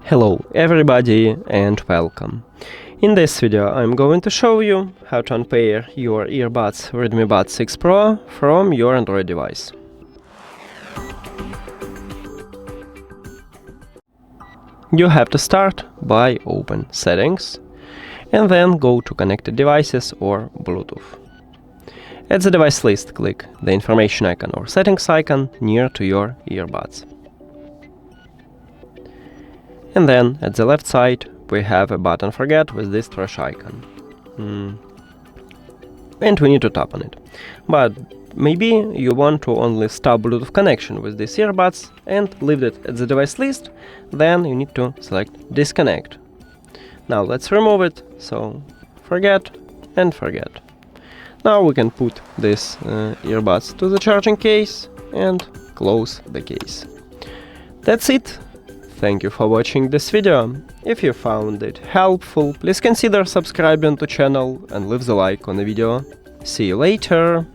Hello everybody and welcome. In this video I'm going to show you how to unpair your earbuds REDMI BUDS 6 Pro from your Android device. You have to start by open Settings and then go to Connected Devices or Bluetooth. At the device list, click the information icon or settings icon near to your earbuds. And then at the left side we have a button Forget with this trash icon. And we need to tap on it. But maybe you want to only stop Bluetooth connection with these earbuds and leave it at the device list, then you need to select Disconnect. Now let's remove it, so Forget and Forget. Now we can put these earbuds to the charging case and close the case. That's it. Thank you for watching this video. If you found it helpful, please consider subscribing to the channel and leave the like on the video. See you later!